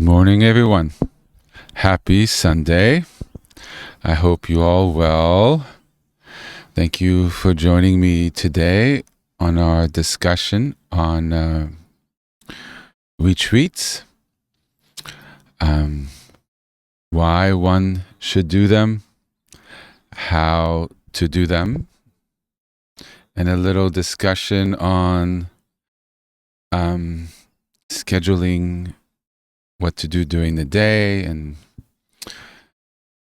morning, everyone. Happy Sunday. I hope you all well. Thank you for joining me today on our discussion on retreats, why one should do them, how to do them, and a little discussion on scheduling what to do during the day and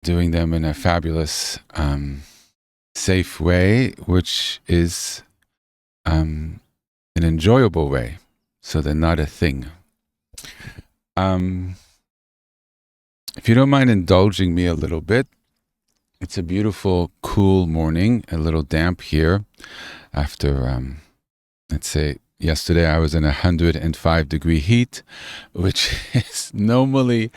doing them in a fabulous, safe way, which is an enjoyable way, so they're not a thing. If you don't mind indulging me a little bit, it's a beautiful, cool morning, a little damp here after, let's say, yesterday I was in 105-degree heat, which is normally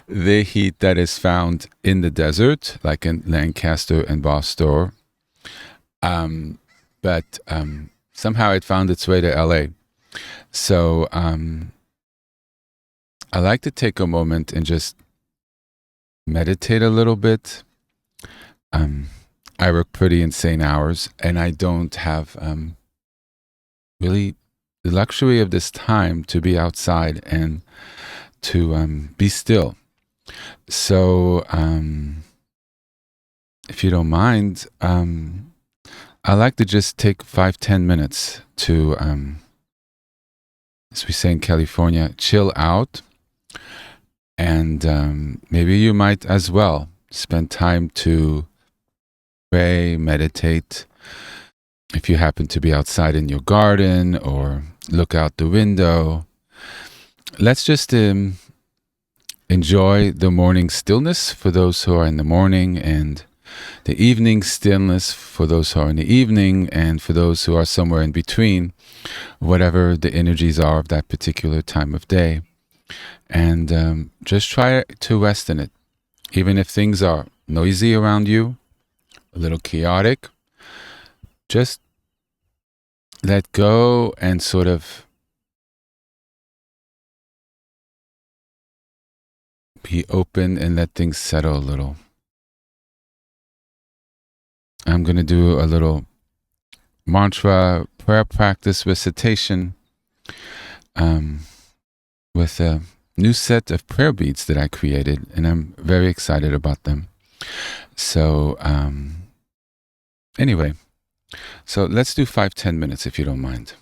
the heat that is found in the desert, like in Lancaster and Boston. But somehow it found its way to LA. So I like to take a moment and just meditate a little bit. I work pretty insane hours, and I don't have really the luxury of this time to be outside and to be still. So if you don't mind, I like to just take 5-10 minutes to, as we say in California, chill out. And maybe you might as well spend time to pray, meditate. If you happen to be outside in your garden or look out the window, let's just enjoy the morning stillness for those who are in the morning, and the evening stillness for those who are in the evening, and for those who are somewhere in between, whatever the energies are of that particular time of day. And just try to rest in it. Even if things are noisy around you, a little chaotic, just let go and sort of be open and let things settle a little. I'm going to do a little mantra prayer practice recitation with a new set of prayer beads that I created, and I'm very excited about them. So anyway, so let's do 5-10 minutes if you don't mind.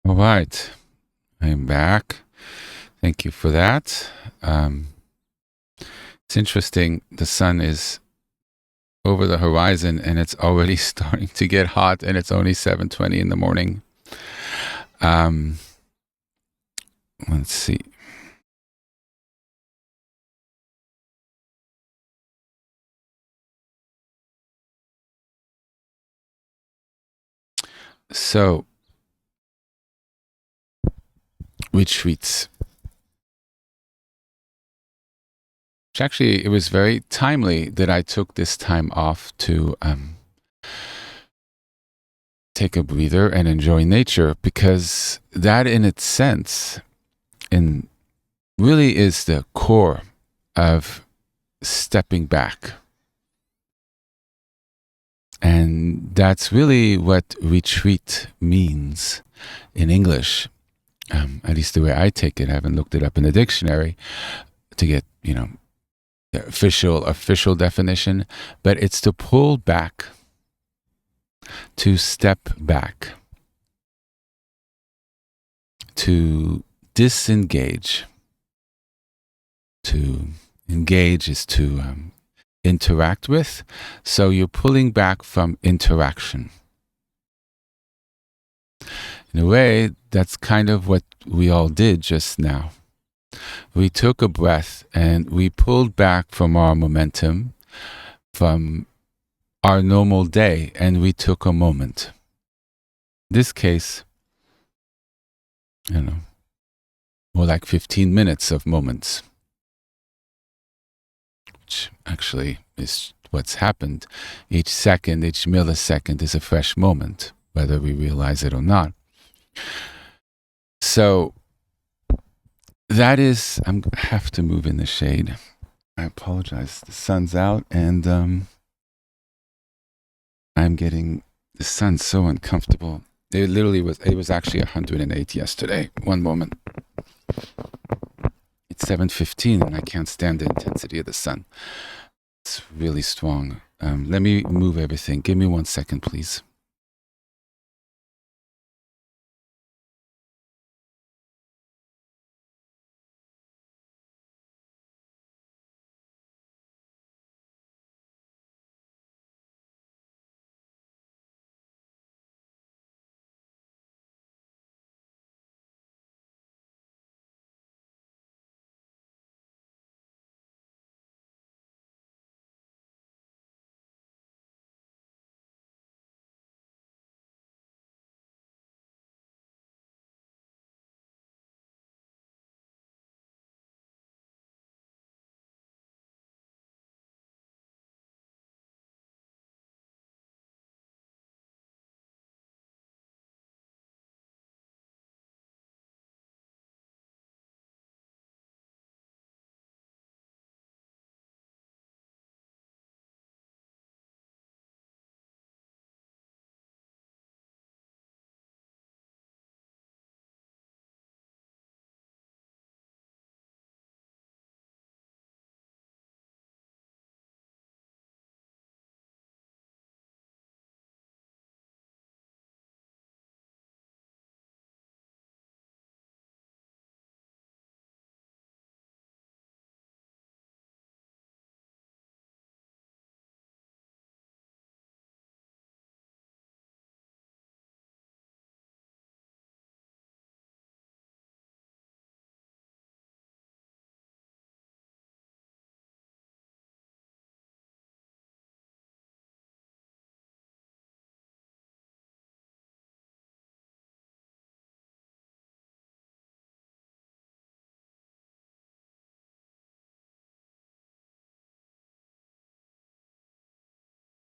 All right, I am back. Thank you for that. It's interesting. The sun is over the horizon and it's already starting to get hot, and it's only 7:20 in the morning. Let's see. So, retreats. Which actually, it was very timely that I took this time off to take a breather and enjoy nature, because that in its sense really is the core of stepping back. And that's really what retreat means in English, at least the way I take it. I haven't looked it up in the dictionary to get, the official definition, but it's to pull back, to step back, to disengage. To engage is to interact with, so you're pulling back from interaction. In a way, that's kind of what we all did just now. We took a breath and we pulled back from our momentum, from our normal day, and we took a moment. In this case, more like 15 minutes of moments, which actually is what's happened. Each second, each millisecond is a fresh moment, whether we realize it or not. So that is, I have to move in the shade. I apologize. The sun's out, and I'm getting, the sun's so uncomfortable. It was actually 108 yesterday. One moment. It's 7:15 and I can't stand the intensity of the sun. It's really strong. Let me move everything. Give me 1 second, please.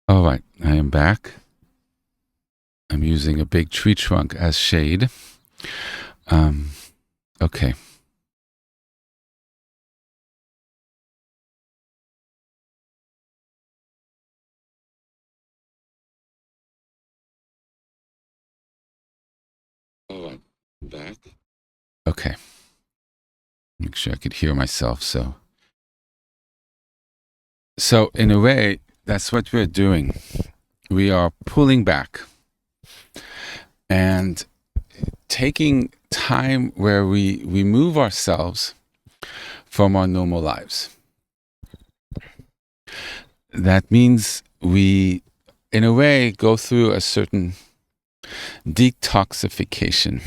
All right, I am back. I'm using a big tree trunk as shade. Okay. All right, I'm back. Okay. Make sure I could hear myself. So in a way, that's what we're doing. We are pulling back. And taking time where we remove ourselves from our normal lives. That means we, in a way, go through a certain detoxification.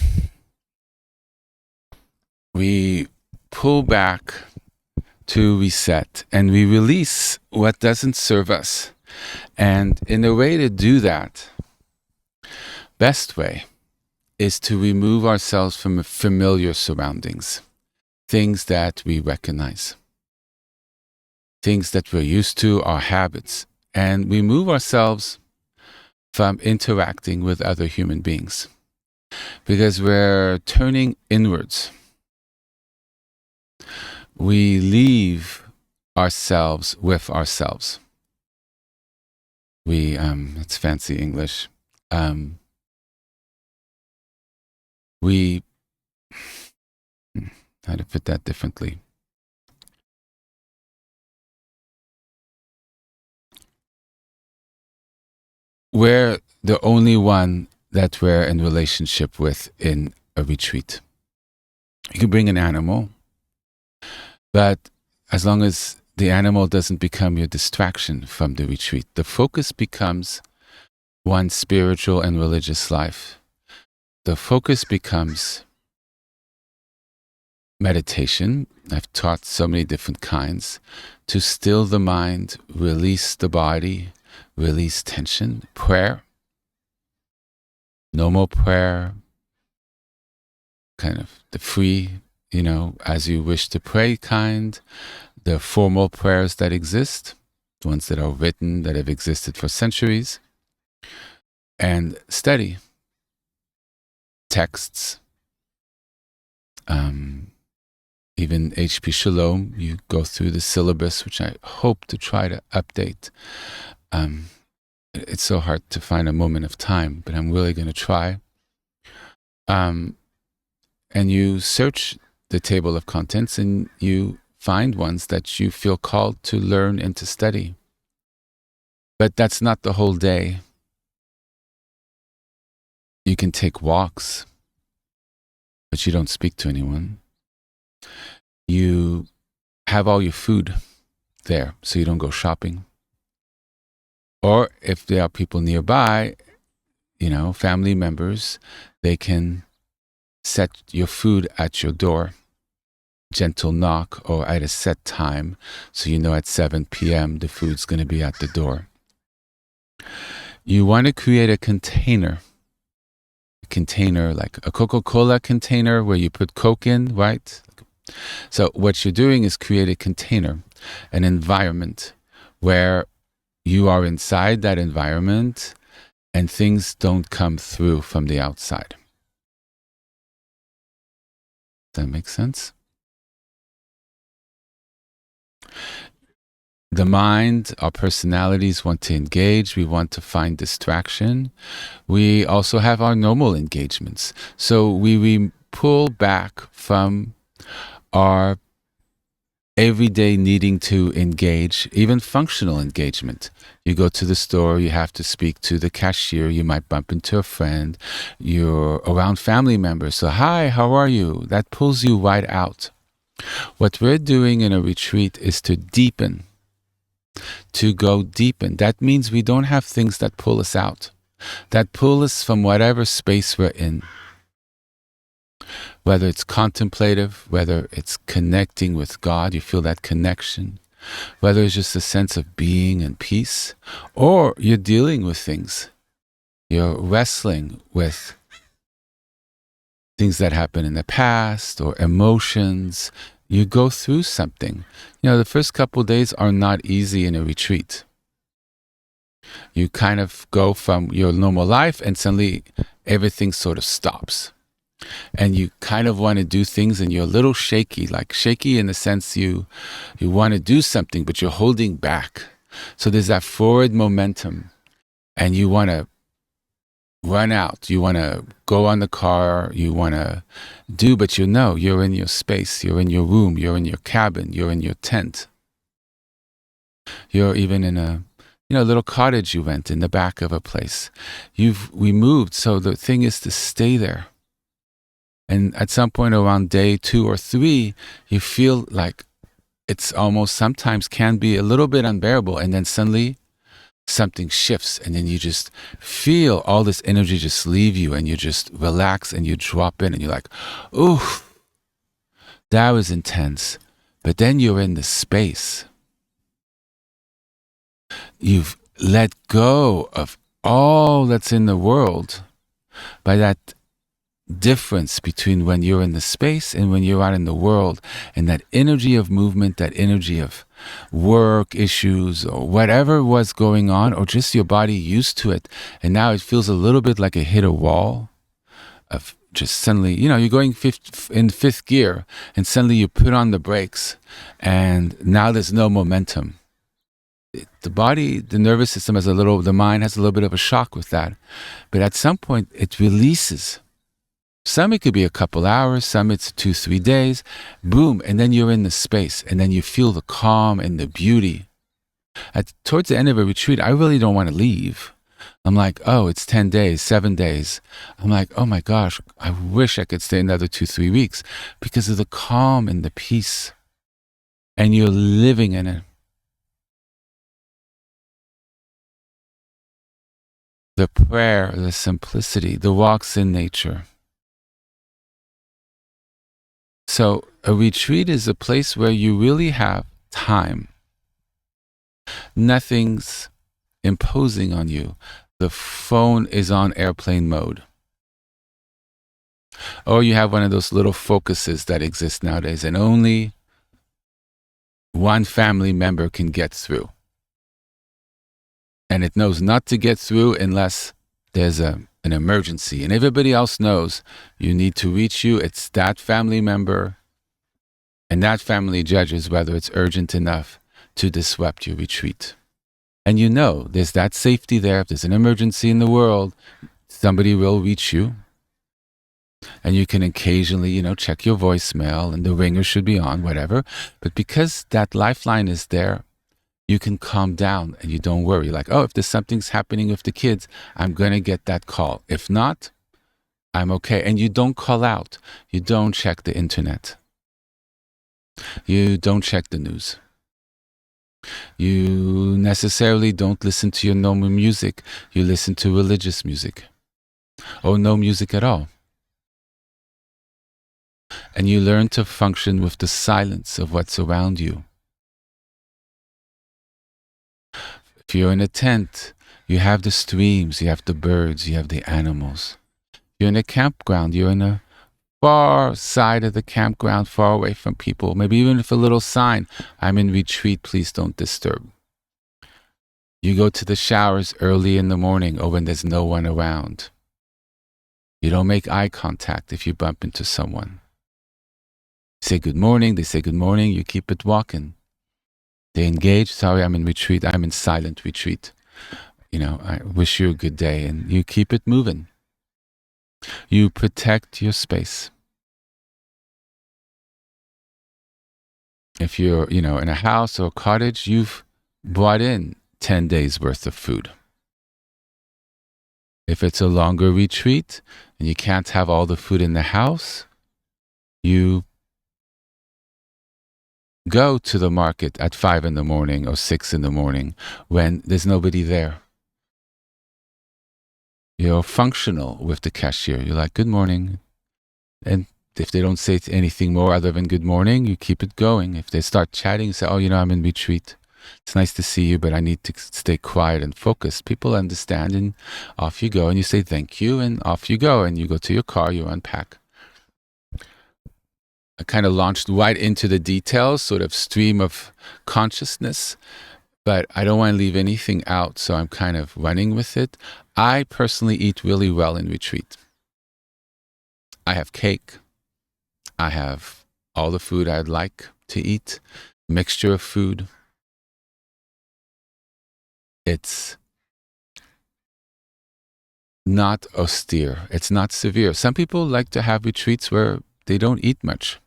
We pull back to reset and we release what doesn't serve us. And in a way to do that, best way is to remove ourselves from familiar surroundings, things that we recognize, things that we're used to, our habits, and remove ourselves from interacting with other human beings because we're turning inwards. We leave ourselves with ourselves. It's fancy English. How to put that differently? We're the only one that we're in relationship with in a retreat. You can bring an animal, but as long as the animal doesn't become your distraction from the retreat, the focus becomes one's spiritual and religious life. The focus becomes meditation. I've taught so many different kinds to still the mind, release the body, release tension. Prayer, no more prayer, kind of the free, as you wish to pray kind, the formal prayers that exist, the ones that are written, that have existed for centuries, and study texts. Even HP Shalom, you go through the syllabus, which I hope to try to update. It's so hard to find a moment of time, but I'm really going to try. And you search the table of contents and you find ones that you feel called to learn and to study. But that's not the whole day. You can take walks, but you don't speak to anyone. You have all your food there, so you don't go shopping. Or if there are people nearby, family members, they can set your food at your door, gentle knock, or at a set time, so at 7 p.m. the food's going to be at the door. You want to create a container like a Coca-Cola container where you put Coke in, right? So what you're doing is create a container, an environment where you are inside that environment and things don't come through from the outside. Does that make sense? The mind, our personalities want to engage. We want to find distraction. We also have our normal engagements. So we pull back from our everyday needing to engage, even functional engagement. You go to the store, you have to speak to the cashier, you might bump into a friend, you're around family members. So, hi, how are you? That pulls you right out. What we're doing in a retreat is to deepen, to go deepen. That means we don't have things that pull us out, that pull us from whatever space we're in. Whether it's contemplative, whether it's connecting with God, you feel that connection, whether it's just a sense of being and peace, or you're dealing with things. You're wrestling with things that happen in the past or emotions. You go through something. The first couple of days are not easy in a retreat. You kind of go from your normal life and suddenly everything sort of stops. And you kind of want to do things and you're a little shaky, like shaky in the sense you want to do something, but you're holding back. So there's that forward momentum and you want to run out. You want to go on the car. You want to do, but you're in your space. You're in your room. You're in your cabin. You're in your tent. You're even in a little cottage you rent in the back of a place. We moved. So the thing is to stay there. And at some point around day 2 or 3, you feel like it's almost sometimes can be a little bit unbearable. And then suddenly something shifts, and then you just feel all this energy just leave you, and you just relax and you drop in, and you're like, ooh, that was intense. But then you're in the space. You've let go of all that's in the world by that difference between when you're in the space and when you're out in the world, and that energy of movement, that energy of work issues or whatever was going on, or just your body used to it, and now it feels a little bit like it hit a wall of just suddenly, you're going in fifth gear, and suddenly you put on the brakes, and now there's no momentum. The body, the nervous system the mind has a little bit of a shock with that, but at some point it releases. Some it could be a couple hours, some it's 2-3 days, boom, and then you're in the space, and then you feel the calm and the beauty. Towards the end of a retreat, I really don't want to leave. I'm like, oh, it's 10 days, 7 days. I'm like, oh my gosh, I wish I could stay another 2-3 weeks because of the calm and the peace, and you're living in it. The prayer, the simplicity, the walks in nature. So a retreat is a place where you really have time. Nothing's imposing on you. The phone is on airplane mode. Or you have one of those little focuses that exist nowadays, and only one family member can get through. And it knows not to get through unless there's an emergency. And everybody else knows you need to reach you. It's that family member. And that family judges whether it's urgent enough to disrupt your retreat. And there's that safety there. If there's an emergency in the world, somebody will reach you. And you can occasionally, check your voicemail, and the ringer should be on, whatever. But because that lifeline is there, you can calm down and you don't worry. Like, oh, if there's something's happening with the kids, I'm going to get that call. If not, I'm okay. And you don't call out. You don't check the internet. You don't check the news. You necessarily don't listen to your normal music. You listen to religious music or no music at all. And you learn to function with the silence of what's around you. If you're in a tent, you have the streams, you have the birds, you have the animals. You're in a campground, you're in a far side of the campground, far away from people. Maybe even with a little sign, I'm in retreat, please don't disturb. You go to the showers early in the morning or when there's no one around. You don't make eye contact if you bump into someone. Say good morning, they say good morning, you keep it walking. They engage, sorry, I'm in retreat, I'm in silent retreat. I wish you a good day, and you keep it moving. You protect your space. If you're, in a house or a cottage, you've brought in 10 days worth of food. If it's a longer retreat and you can't have all the food in the house, you go to the market at 5 in the morning or 6 in the morning when there's nobody there. You're functional with the cashier. You're like, good morning. And if they don't say anything more other than good morning, you keep it going. If they start chatting, you say, oh, I'm in retreat. It's nice to see you, but I need to stay quiet and focused. People understand, and off you go. And you say thank you, and off you go. And you go to your car, you unpack. I kind of launched right into the details, sort of stream of consciousness, but I don't want to leave anything out, so I'm kind of running with it. I personally eat really well in retreat. I have cake. I have all the food I'd like to eat, mixture of food. It's not austere. It's not severe. Some people like to have retreats where they don't eat much.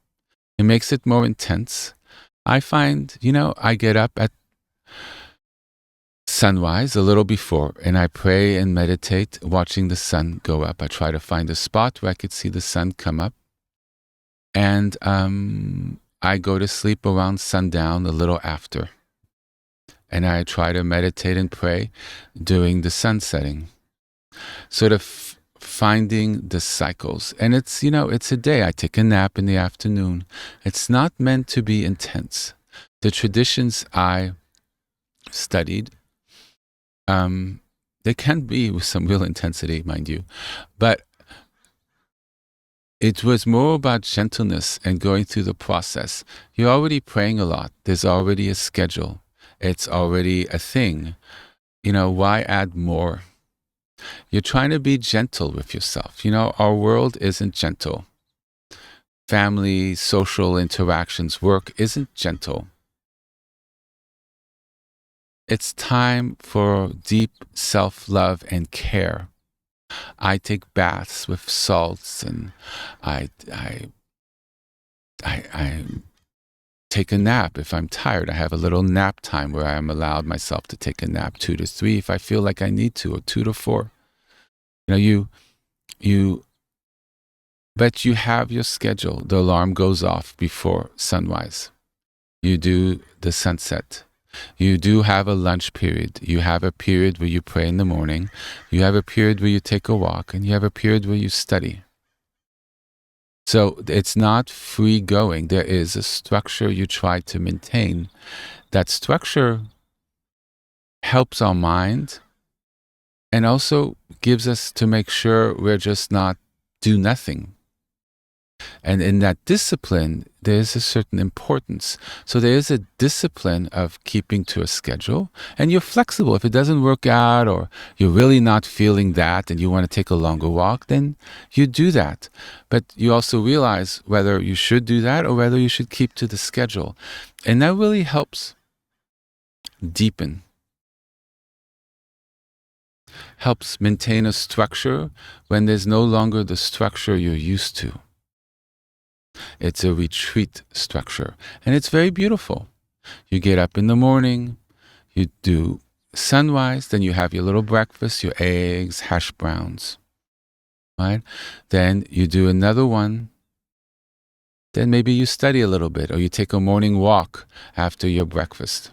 It makes it more intense. I find, I get up at sunrise a little before, and I pray and meditate watching the sun go up. I try to find a spot where I could see the sun come up. And I go to sleep around sundown, a little after. And I try to meditate and pray during the sun setting. Sort of finding the cycles. And it's, it's a day. I take a nap in the afternoon. It's not meant to be intense. The traditions I studied, they can be with some real intensity, mind you. But it was more about gentleness and going through the process. You're already praying a lot. There's already a schedule. It's already a thing. Why add more? You're trying to be gentle with yourself. Our world isn't gentle. Family, social interactions, work isn't gentle. It's time for deep self-love and care. I take baths with salts, and I take a nap if I'm tired. I have a little nap time where I'm allowed myself to take a nap, 2 to 3 if I feel like I need to, or 2 to 4. But you have your schedule. The alarm goes off before sunrise. You do the sunset. You do have a lunch period. You have a period where you pray in the morning. You have a period where you take a walk, and you have a period where you study. So it's not free going. There is a structure you try to maintain. That structure helps our mind and also gives us to make sure we're just not do nothing. And in that discipline, there's a certain importance. So there is a discipline of keeping to a schedule, and you're flexible. If it doesn't work out, or you're really not feeling that and you want to take a longer walk, then you do that. But you also realize whether you should do that or whether you should keep to the schedule. And that really helps deepen, helps maintain a structure when there's no longer the structure you're used to. It's a retreat structure, and it's very beautiful. You get up in the morning, you do sunrise, then you have your little breakfast, your eggs, hash browns, right? Then you do another one. Then maybe you study a little bit, or you take a morning walk after your breakfast,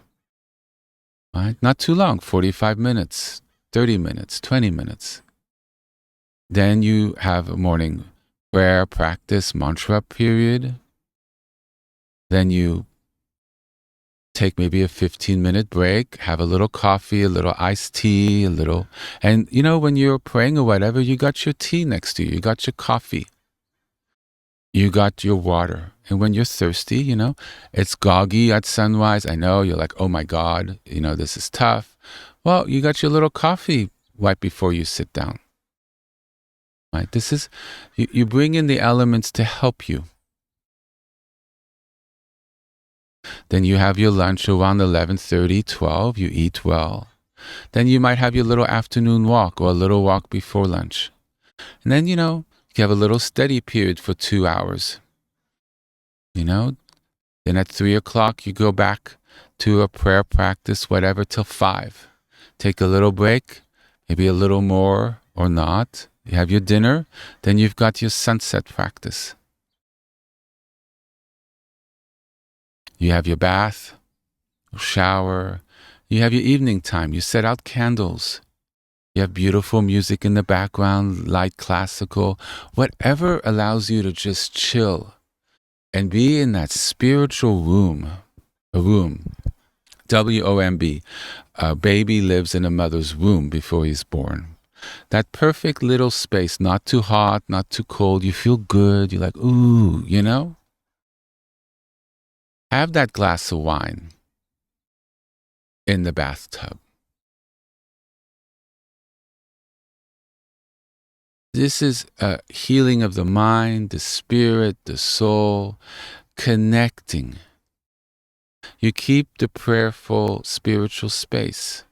right? Not too long, 45 minutes, 30 minutes, 20 minutes. Then you have a morning prayer, practice, mantra period. Then you take maybe a 15-minute break, have a little coffee, a little iced tea, and when you're praying or whatever, you got your tea next to you, you got your coffee, you got your water. And when you're thirsty, it's groggy at sunrise. I know you're like, oh my God, this is tough. Well, you got your little coffee right before you sit down. Right? This is, you bring in the elements to help you. Then you have your lunch around 11:30, 12. You eat well. Then you might have your little afternoon walk, or a little walk before lunch. And then, you have a little study period for 2 hours. Then at 3 o'clock, you go back to a prayer practice, whatever, till 5. Take a little break, maybe a little more or not. You have your dinner, then you've got your sunset practice. You have your bath, shower, you have your evening time, you set out candles, you have beautiful music in the background, light classical, whatever allows you to just chill and be in that spiritual womb, a womb, W-O-M-B. A baby lives in a mother's womb before he's born. That perfect little space, not too hot, not too cold. You feel good. You're like, ooh, Have that glass of wine in the bathtub. This is a healing of the mind, the spirit, the soul, connecting. You keep the prayerful spiritual space.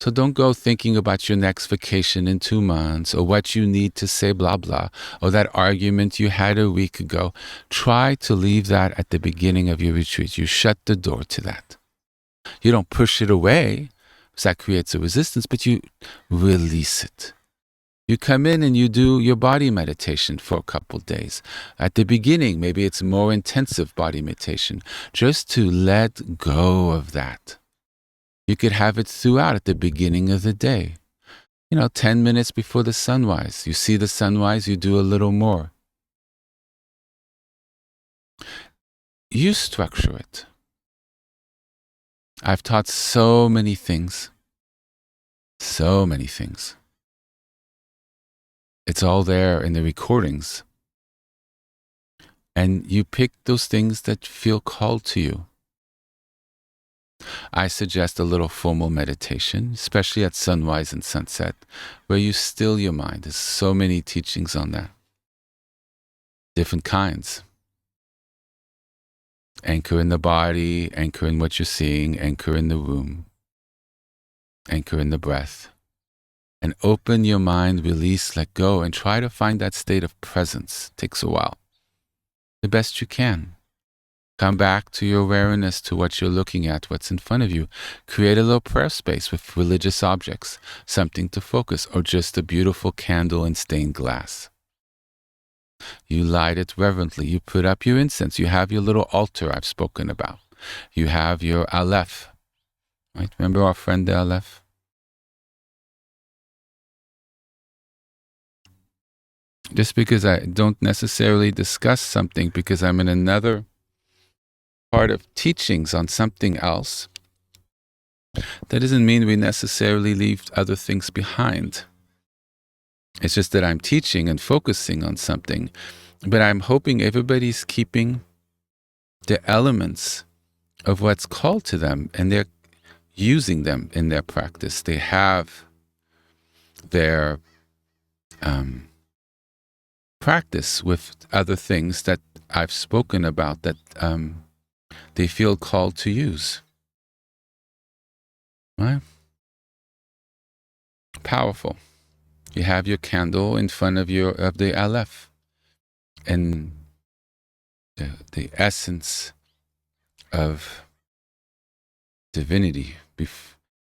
So don't go thinking about your next vacation in 2 months, or what you need to say, blah, blah, or that argument you had a week ago. Try to leave that at the beginning of your retreat. You shut the door to that. You don't push it away, because that creates a resistance, but you release it. You come in and you do your body meditation for a couple days. At the beginning, maybe it's more intensive body meditation, just to let go of that. You could have it throughout at the beginning of the day. 10 minutes before the sunrise. You see the sunrise, you do a little more. You structure it. I've taught so many things. So many things. It's all there in the recordings. And you pick those things that feel called to you. I suggest a little formal meditation, especially at sunrise and sunset, where you still your mind. There's so many teachings on that. Different kinds. Anchor in the body, anchor in what you're seeing, anchor in the room, anchor in the breath. And open your mind, release, let go, and try to find that state of presence. It takes a while. The best you can. Come back to your awareness, to what you're looking at, what's in front of you. Create a little prayer space with religious objects, something to focus, or just a beautiful candle and stained glass. You light it reverently. You put up your incense. You have your little altar I've spoken about. You have your Aleph. Right? Remember our friend the Aleph? Just because I don't necessarily discuss something because I'm in another part of teachings on something else, that doesn't mean we necessarily leave other things behind. It's just that I'm teaching and focusing on something, but I'm hoping everybody's keeping the elements of what's called to them, and they're using them in their practice. They have their practice with other things that I've spoken about that they feel called to use. Right? Powerful. You have your candle in front of the Aleph, and the essence of divinity.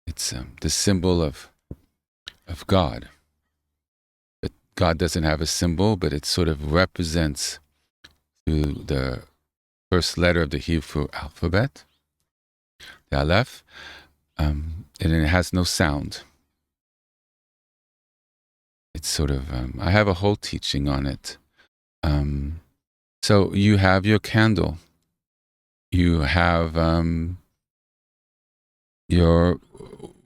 It's the symbol of God. But God doesn't have a symbol, but it sort of represents through the first letter of the Hebrew alphabet, the Aleph, and it has no sound. It's sort of, I have a whole teaching on it. So you have your candle. You have your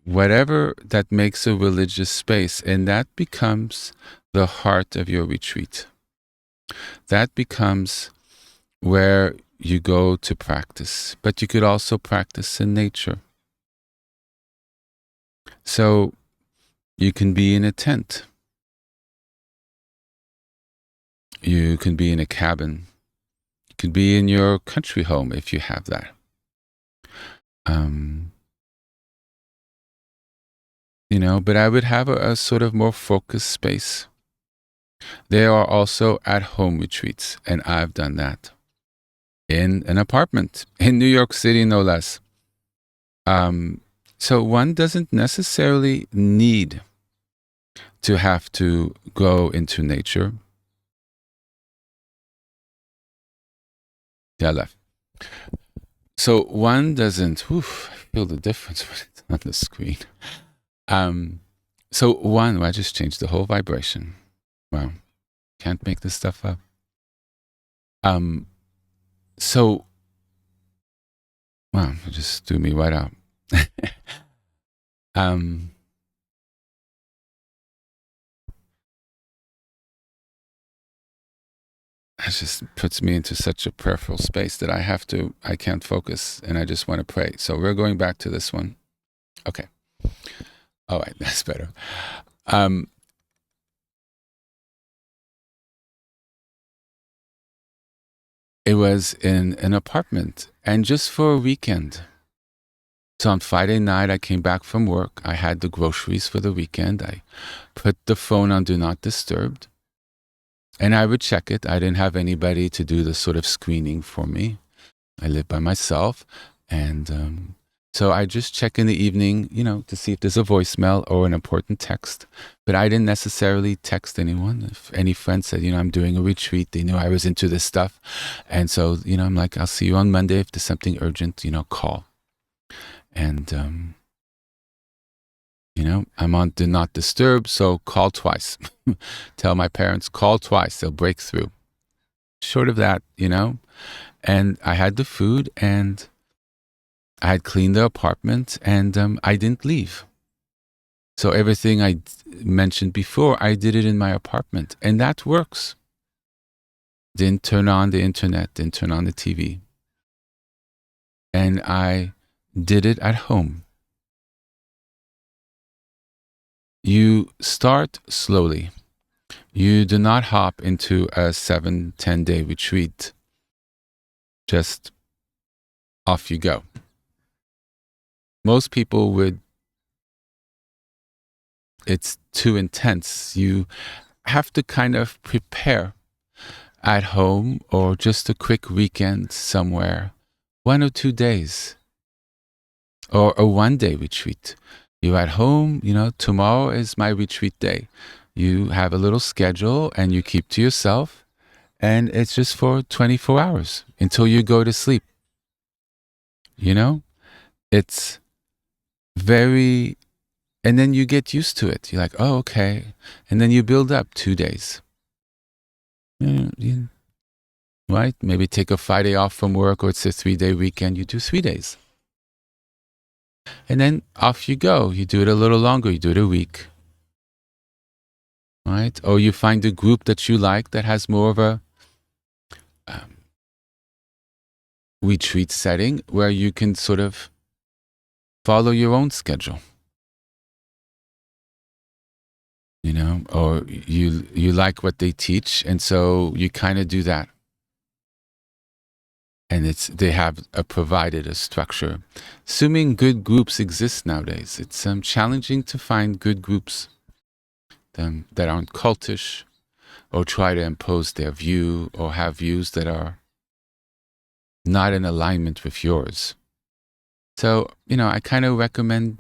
whatever that makes a religious space, and that becomes the heart of your retreat. That becomes where you go to practice, but you could also practice in nature. So you can be in a tent. You can be in a cabin. You can be in your country home if you have that. But I would have a sort of more focused space. There are also at-home retreats, and I've done that in an apartment in New York City, no less. So one doesn't necessarily need to have to go into nature. Yeah, left. So one doesn't, I feel the difference when it's on the screen. I just changed the whole vibration. Wow. Can't make this stuff up. Wow, it just threw me right out. It just puts me into such a prayerful space that I can't focus, and I just want to pray. So we're going back to this one. Okay. All right, that's better. It was in an apartment, and just for a weekend. So on Friday night, I came back from work. I had the groceries for the weekend. I put the phone on Do Not Disturb, and I would check it. I didn't have anybody to do the sort of screening for me. I lived by myself, and So I just check in the evening, to see if there's a voicemail or an important text. But I didn't necessarily text anyone. If any friend said, I'm doing a retreat, they knew I was into this stuff. And so, I'm like, I'll see you on Monday. If there's something urgent, call. And, I'm on Do Not Disturb, so call twice. Tell my parents, call twice. They'll break through. Short of that, And I had the food, and I had cleaned the apartment, and I didn't leave. So everything I mentioned before, I did it in my apartment, and that works. Didn't turn on the internet, didn't turn on the TV. And I did it at home. You start slowly. You do not hop into a 7-10 day retreat. Just off you go. Most people would, it's too intense. You have to kind of prepare at home or just a quick weekend somewhere, 1 or 2 days, or a 1-day retreat. You're at home, tomorrow is my retreat day. You have a little schedule and you keep to yourself, and it's just for 24 hours until you go to sleep. It's very, and then you get used to it. You're like, oh, okay. And then you build up 2 days. Right? Maybe take a Friday off from work, or it's a 3-day weekend. You do 3 days. And then off you go. You do it a little longer. You do it a week. Right? Or you find a group that you like that has more of a retreat setting where you can sort of follow your own schedule. Or you like what they teach, and so you kind of do that. And they have provided a structure. Assuming good groups exist nowadays, it's challenging to find good groups that aren't cultish or try to impose their view or have views that are not in alignment with yours. So, I kind of recommend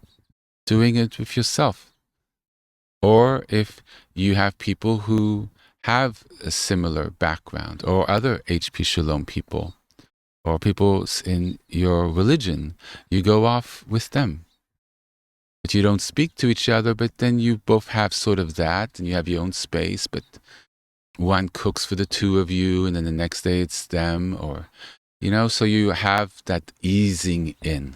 doing it with yourself. Or if you have people who have a similar background, or other HP Shalom people, or people in your religion, you go off with them. But you don't speak to each other, but then you both have sort of that, and you have your own space, but one cooks for the two of you, and then the next day it's them, or, so you have that easing in.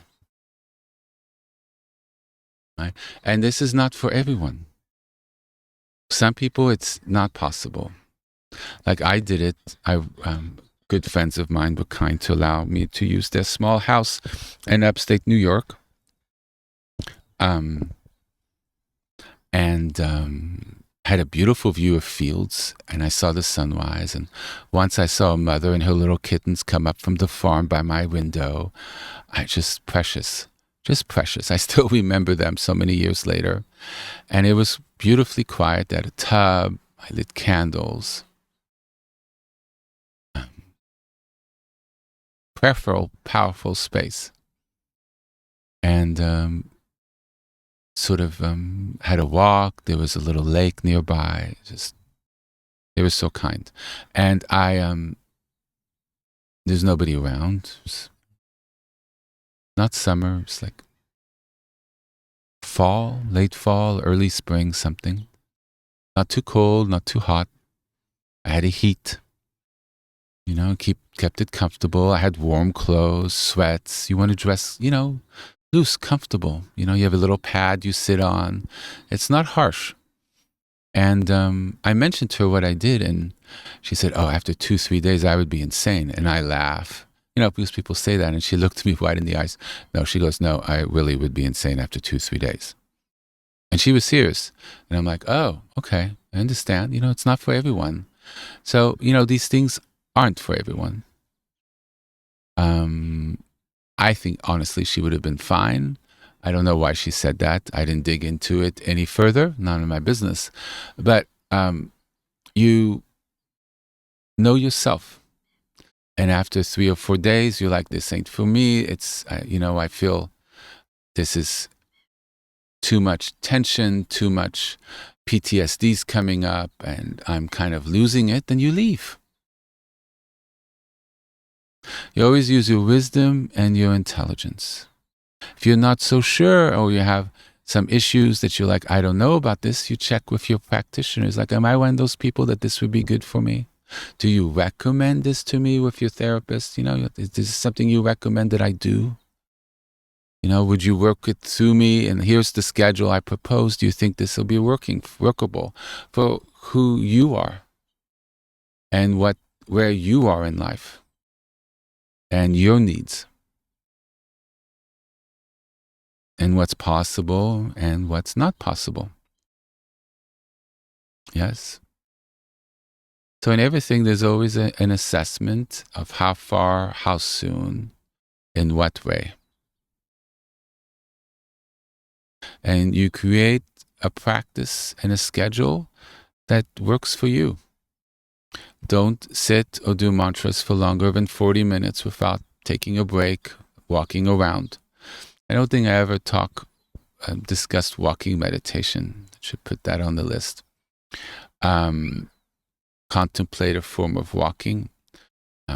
Right? And this is not for everyone. Some people, it's not possible. Like I did it. Good friends of mine were kind to allow me to use their small house in upstate New York. Had a beautiful view of fields, and I saw the sunrise. And once I saw a mother and her little kittens come up from the farm by my window. Precious. I still remember them so many years later. And it was beautifully quiet. They had a tub. I lit candles. Prayerful, powerful space. And had a walk. There was a little lake nearby. They were so kind. And there's nobody around. It's not summer. It's like fall, late fall, early spring, something. Not too cold, not too hot. I had a heat. Kept it comfortable. I had warm clothes, sweats. You want to dress, loose, comfortable. You have a little pad you sit on. It's not harsh. And I mentioned to her what I did, and she said, oh, after 2-3 days, I would be insane. And I laugh, because people say that. And she looked me right in the eyes. No, she goes, no, I really would be insane after 2-3 days. And she was serious. And I'm like, oh, okay, I understand. It's not for everyone. So, these things aren't for everyone. I think, honestly, she would have been fine. I don't know why she said that. I didn't dig into it any further. None of my business. But you know yourself. And after 3 or 4 days, you're like, this ain't for me. It's, I feel this is too much tension, too much PTSD's coming up, and I'm kind of losing it, then you leave. You always use your wisdom and your intelligence. If you're not so sure, or you have some issues that you're like, I don't know about this, you check with your practitioners. Like, am I one of those people that this would be good for me? Do you recommend this to me with your therapist? Is this something you recommend that I do? Would you work it through me? And here's the schedule I propose. Do you think this will be workable for who you are and where you are in life and your needs and what's possible and what's not possible? Yes. So in everything, there's always an assessment of how far, how soon, in what way. And you create a practice and a schedule that works for you. Don't sit or do mantras for longer than 40 minutes without taking a break, walking around. I don't think I ever discussed walking meditation. I should put that on the list. Contemplate a form of walking.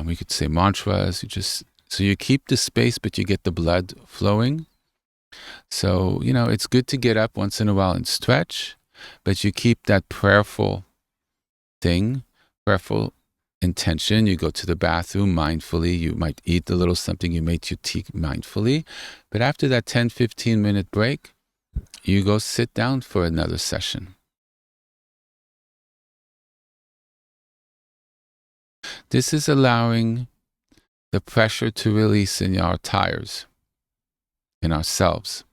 We could say mantras. So you keep the space, but you get the blood flowing. So, it's good to get up once in a while and stretch, but you keep that prayerful intention. You go to the bathroom mindfully. You might eat a little something. You make your tea mindfully. But after that 10, 15-minute break, you go sit down for another session. This is allowing the pressure to release in our tires, in ourselves.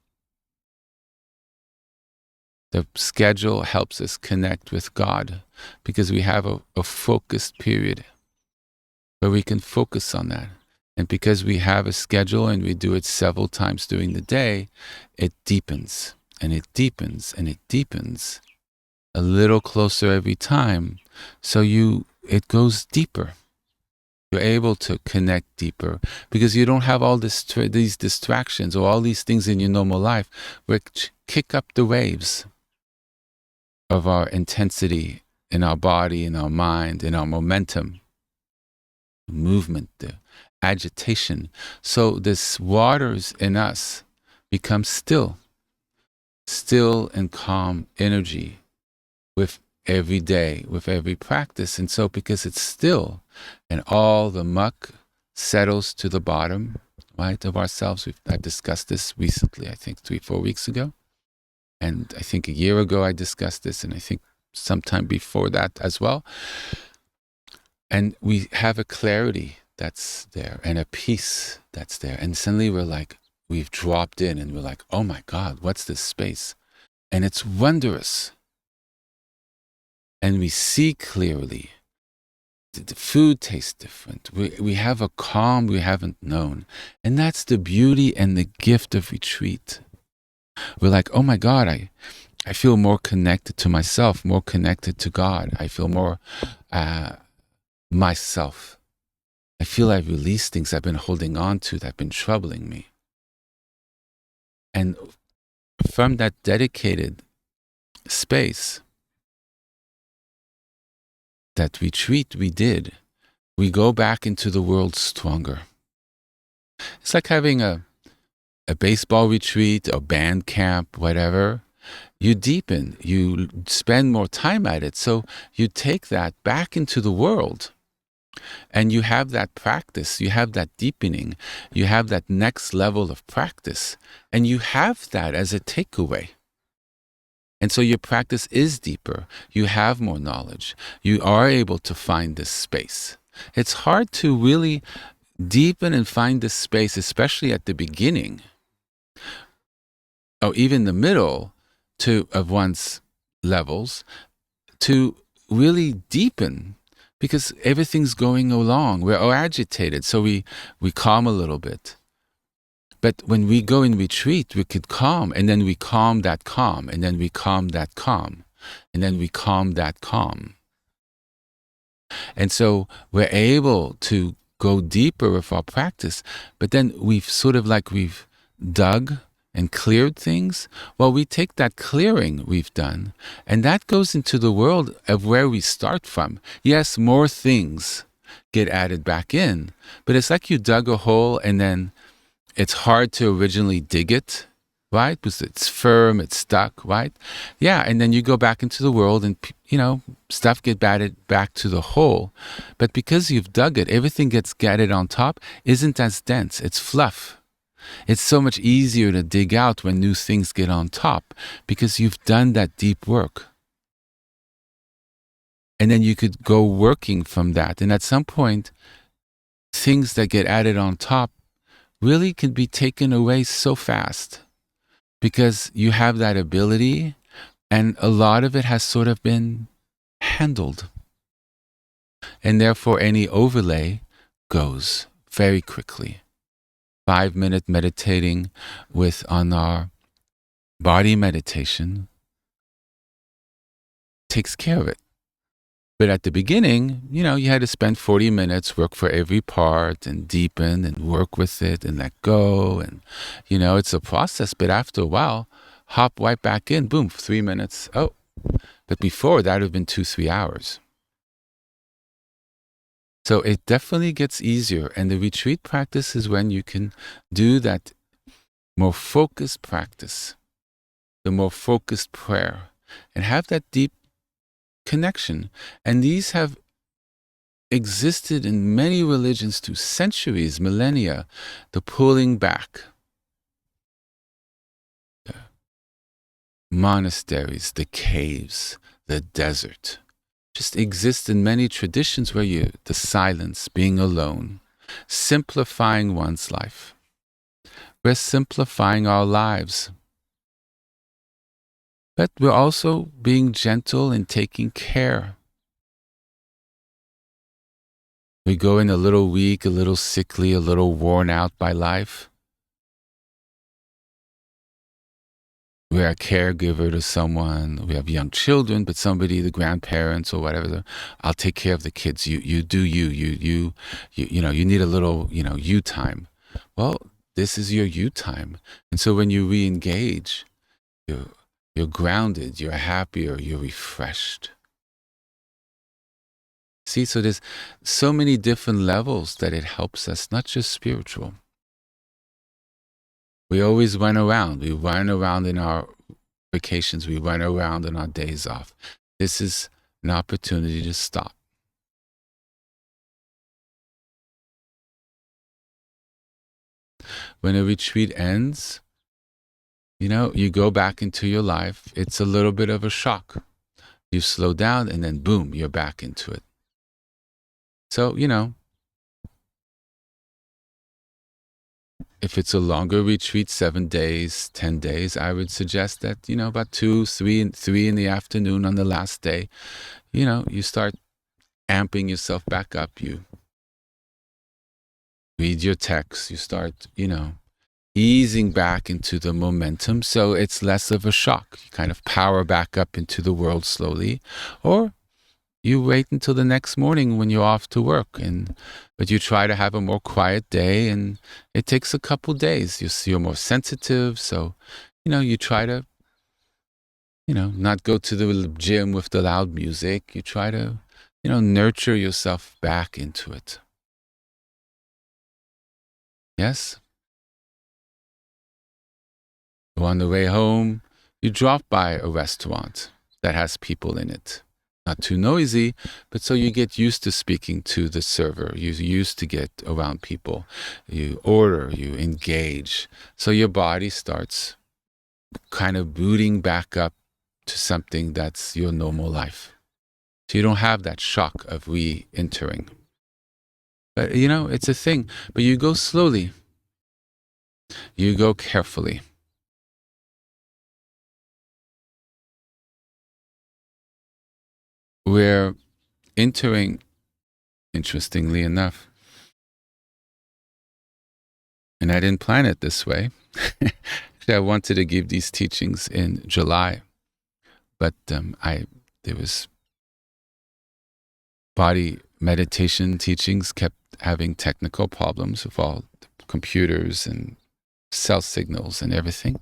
The schedule helps us connect with God because we have a focused period where we can focus on that. And because we have a schedule and we do it several times during the day, it deepens and it deepens and it deepens a little closer every time. So it goes deeper. You're able to connect deeper because you don't have all these distractions or all these things in your normal life which kick up the waves of our intensity in our body, in our mind, in our momentum, movement, the agitation. So this waters in us become still and calm energy with every day, with every practice. And so because it's still and all the muck settles to the bottom, right, of ourselves. I discussed this recently, I think 3-4 weeks ago. And I think a year ago I discussed this, and I think sometime before that as well. And we have a clarity that's there and a peace that's there. And suddenly we've dropped in and we're like, oh my God, what's this space? And it's wondrous. And we see clearly. The food tastes different. We have a calm we haven't known. And that's the beauty and the gift of retreat. We're like, oh my God, I feel more connected to myself, more connected to God. I feel more myself. I feel I've released things I've been holding on to that have been troubling me. And from that dedicated space, that retreat we go back into the world stronger. It's like having a baseball retreat, a band camp, whatever. You deepen, you spend more time at it. So you take that back into the world and you have that practice, you have that deepening, you have that next level of practice, and you have that as a takeaway. And so your practice is deeper. You have more knowledge. You are able to find this space. It's hard to really deepen and find this space, especially at the beginning, or even the middle of one's levels, to really deepen, because everything's going along. We're agitated, so we calm a little bit. But when we go in retreat, we could calm, and then we calm that calm, and then we calm that calm, and then we calm that calm. And so we're able to go deeper with our practice, but then we've dug and cleared things, well, we take that clearing we've done, and that goes into the world of where we start from. Yes, more things get added back in, but it's like you dug a hole and then it's hard to originally dig it, right? Because it's firm, it's stuck, right? Yeah, and then you go back into the world and, stuff get added back to the hole. But because you've dug it, everything gets added on top isn't as dense. It's fluff. It's so much easier to dig out when new things get on top because you've done that deep work. And then you could go working from that. And at some point, things that get added on top really can be taken away so fast because you have that ability, and a lot of it has sort of been handled. And therefore, any overlay goes very quickly. 5-minute meditating on our body meditation takes care of it. But at the beginning, you had to spend 40 minutes, work for every part and deepen and work with it and let go. And, it's a process. But after a while, hop right back in, boom, 3 minutes. Oh, but before that would have been 2-3 hours. So it definitely gets easier. And the retreat practice is when you can do that more focused practice, the more focused prayer, and have that deep connection. And these have existed in many religions through centuries, millennia, the pulling back. The monasteries, the caves, the desert, just exist in many traditions where the silence, being alone, simplifying one's life. We're simplifying our lives. But we're also being gentle and taking care. We go in a little weak, a little sickly, a little worn out by life. We're a caregiver to someone. We have young children, but somebody, the grandparents or whatever, I'll take care of the kids. You do you need a little, you time. Well, this is your you time. And so when you re-engage, you're grounded, you're happier, you're refreshed. See, so there's so many different levels that it helps us, not just spiritual. We always run around. We run around in our vacations. We run around on our days off. This is an opportunity to stop. When a retreat ends, you go back into your life. It's a little bit of a shock. You slow down and then boom, you're back into it. So, if it's a longer retreat, 7 days, 10 days, I would suggest that, about 2, 3 in the afternoon on the last day, you start amping yourself back up. You read your text. You start, easing back into the momentum, so it's less of a shock. You kind of power back up into the world slowly, or you wait until the next morning when you're off to work, but you try to have a more quiet day, and it takes a couple days. You're more sensitive, so you try to not go to the gym with the loud music. You try to nurture yourself back into it. Yes. On the way home, you drop by a restaurant that has people in it. Not too noisy, but so you get used to speaking to the server. You're used to get around people. You order, you engage. So your body starts kind of booting back up to something that's your normal life. So you don't have that shock of re-entering. But, it's a thing. But you go slowly. You go carefully. We're entering, interestingly enough, and I didn't plan it this way. Actually, I wanted to give these teachings in July, but there was body meditation teachings kept having technical problems with all the computers and cell signals and everything.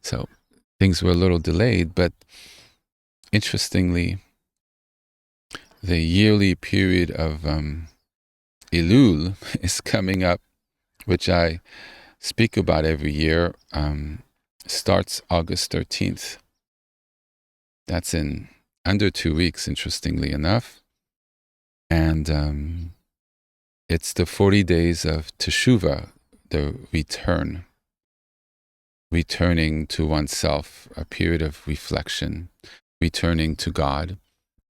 So things were a little delayed, but interestingly, the yearly period of Elul is coming up, which I speak about every year, starts August 13th. That's in under 2 weeks, interestingly enough. And it's the 40 days of Teshuvah, the returning to oneself, a period of reflection, returning to God.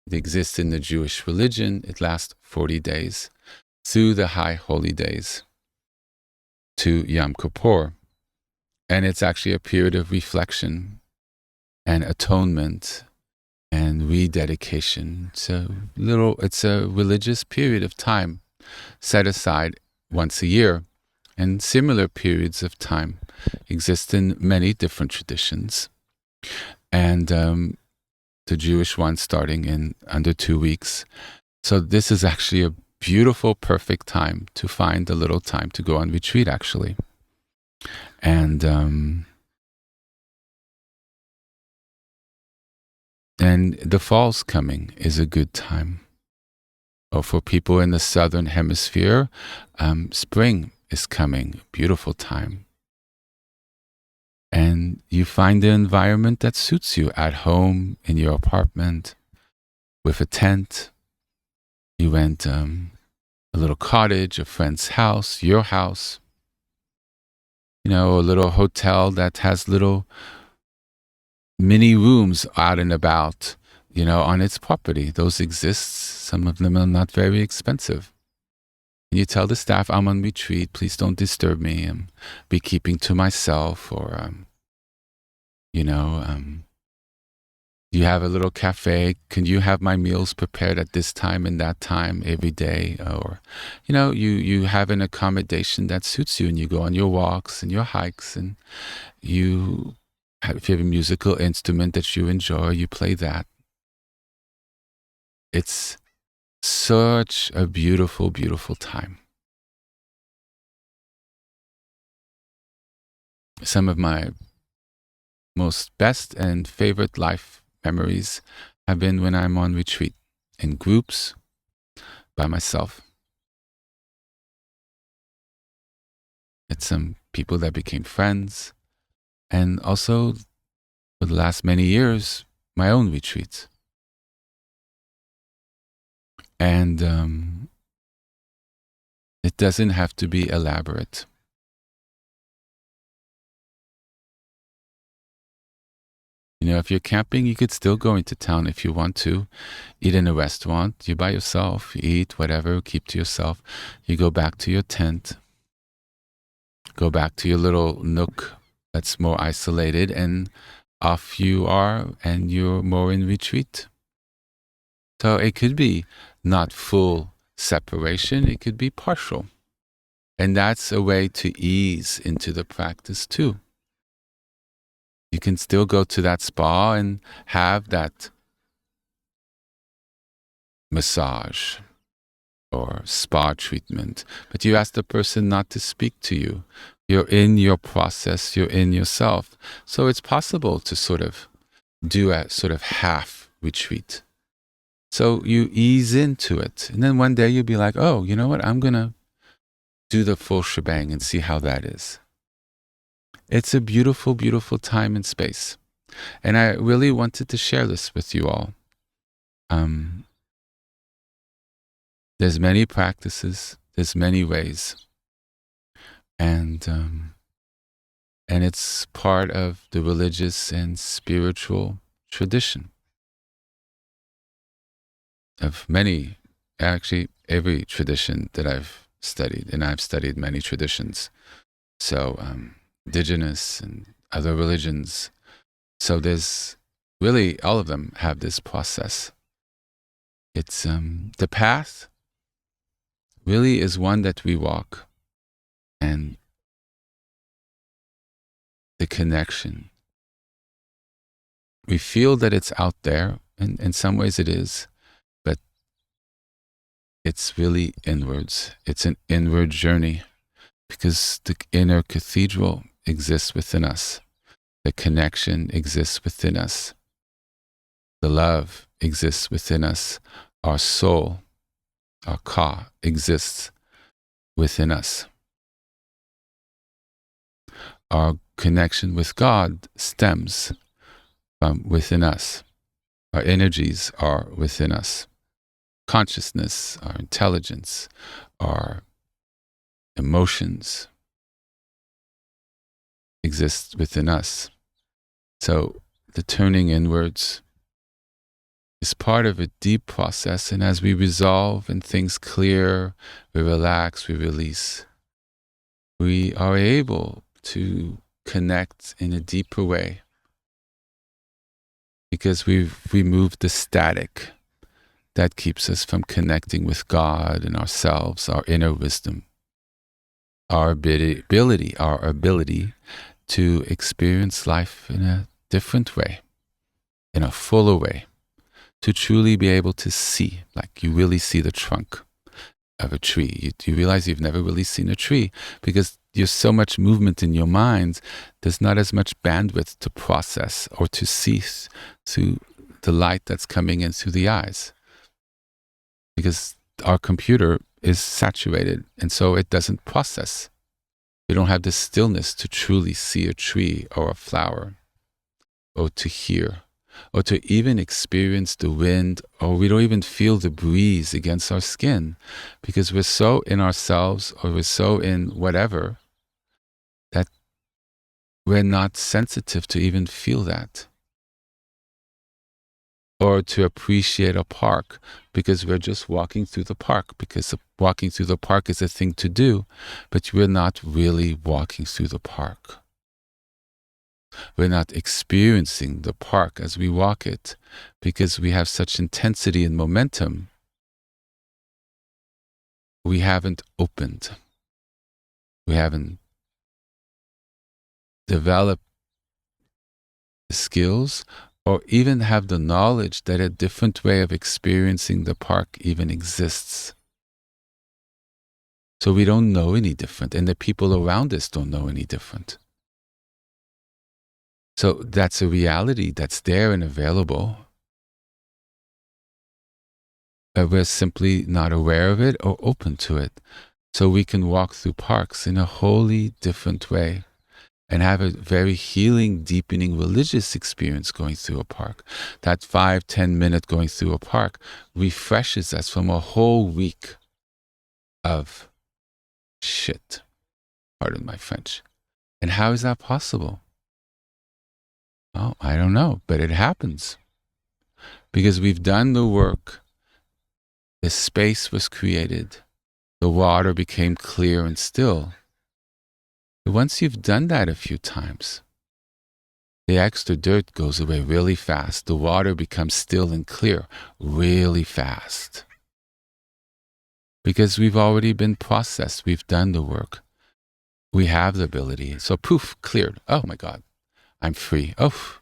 It exists in the Jewish religion. It lasts 40 days through the high holy days to Yom Kippur. And it's actually a period of reflection and atonement and rededication. It's a religious period of time set aside once a year. And similar periods of time exist in many different traditions. And the Jewish one starting in under 2 weeks. So this is actually a beautiful, perfect time to find a little time to go on retreat, actually. And the fall's coming is a good time. Or for people in the southern hemisphere, spring is coming, beautiful time. And you find the environment that suits you at home, in your apartment, with a tent. You rent a little cottage, a friend's house, your house. A little hotel that has little mini rooms out and about, on its property. Those exist. Some of them are not very expensive. And you tell the staff, I'm on retreat, please don't disturb me, be keeping to myself, or, you have a little cafe, can you have my meals prepared at this time and that time every day? Or, you have an accommodation that suits you, and you go on your walks and your hikes, and if you have a musical instrument that you enjoy, you play that. It's such a beautiful, beautiful time. Some of my most best and favorite life memories have been when I'm on retreat, in groups, by myself. It's some people that became friends, and also for the last many years, my own retreats. And it doesn't have to be elaborate. If you're camping, you could still go into town if you want to. Eat in a restaurant, you're by yourself, you eat whatever, keep to yourself. You go back to your tent, go back to your little nook that's more isolated, and off you are, and you're more in retreat. So it could be not full separation, it could be partial. And that's a way to ease into the practice too. You can still go to that spa and have that massage or spa treatment, but you ask the person not to speak to you. You're in your process, you're in yourself. So it's possible to sort of do a sort of half retreat. So you ease into it. And then one day you'll be like, oh, you know what? I'm going to do the full shebang and see how that is. It's a beautiful, beautiful time and space. And I really wanted to share this with you all. There's many practices, there's many ways. And it's part of the religious and spiritual tradition of many, actually every tradition that I've studied, and I've studied many traditions. So indigenous and other religions. So there's really, all of them have this process. It's the path really is one that we walk, and the connection. We feel that it's out there, and in some ways it is, but it's really inwards. It's an inward journey. because the inner cathedral exists within us. The connection exists within us. The love exists within us. Our soul, our ka, exists within us. Our connection with God stems from within us. Our energies are within us. Consciousness, our intelligence, our emotions exist within us. So the turning inwards is part of a deep process, and as we resolve and things clear, we relax, we release, we are able to connect in a deeper way because we've removed the static that keeps us from connecting with God and ourselves, our inner wisdom, our ability to experience life in a different way, in a fuller way, to truly be able to see, like you really see the trunk of a tree. You realize you've never really seen a tree because there's so much movement in your mind, there's not as much bandwidth to process or to see through the light that's coming in through the eyes. Because our computer is saturated, and so it doesn't process. We don't have the stillness to truly see a tree or a flower, or to hear, or to even experience the wind, or we don't even feel the breeze against our skin, because we're so in ourselves, or we're so in whatever, that we're not sensitive to even feel that. Or to appreciate a park because we're just walking through the park, because walking through the park is a thing to do, but we're not really walking through the park. We're not experiencing the park as we walk it because we have such intensity and momentum. We haven't opened. We haven't developed the skills or even have the knowledge that a different way of experiencing the park even exists. So we don't know any different, and the people around us don't know any different. So that's a reality that's there and available. But we're simply not aware of it or open to it. So we can walk through parks in a wholly different way and have a very healing, deepening religious experience going through a park. That 5-10 minute going through a park refreshes us from a whole week of shit. Pardon my French. And how is that possible? Oh, I don't know, but it happens. Because we've done the work. The space was created. The water became clear and still. But once you've done that a few times, the extra dirt goes away really fast. The water becomes still and clear really fast. Because we've already been processed. We've done the work. We have the ability. So poof, cleared. Oh my God, I'm free. Oh,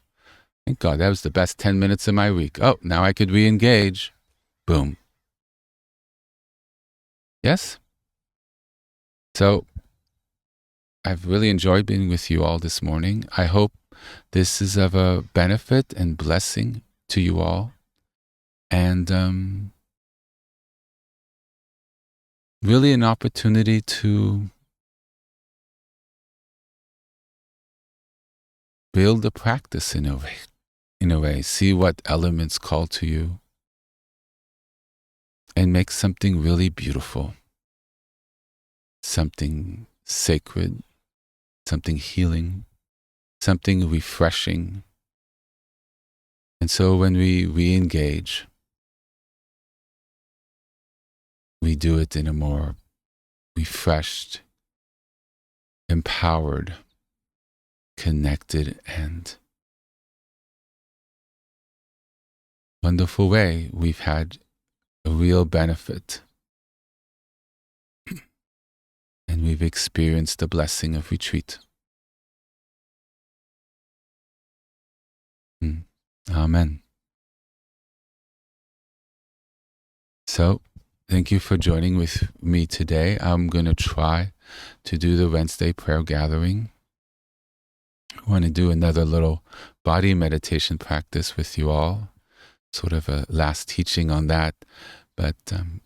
thank God, that was the best 10 minutes of my week. Oh, now I could re-engage. Boom. Yes? So I've really enjoyed being with you all this morning. I hope this is of a benefit and blessing to you all. And really an opportunity to build a practice in a way, see what elements call to you and make something really beautiful, something sacred, something healing, something refreshing. And so when we re-engage, we do it in a more refreshed, empowered, connected, and wonderful way. We've had a real benefit. And we've experienced the blessing of retreat. Amen. So, Thank you for joining with me today. I'm going to try to do the Wednesday prayer gathering. I want to do another little body meditation practice with you all, sort of a last teaching on that. But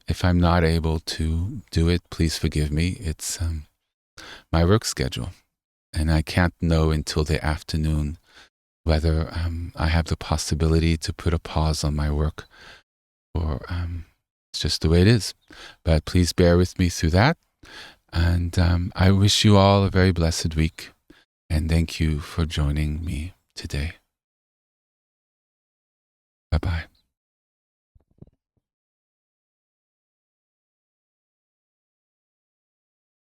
if I'm not able to do it, please forgive me. It's my work schedule, and I can't know until the afternoon whether I have the possibility to put a pause on my work, or it's just the way it is. But please bear with me through that. And I wish you all a very blessed week. And thank you for joining me today. Bye-bye.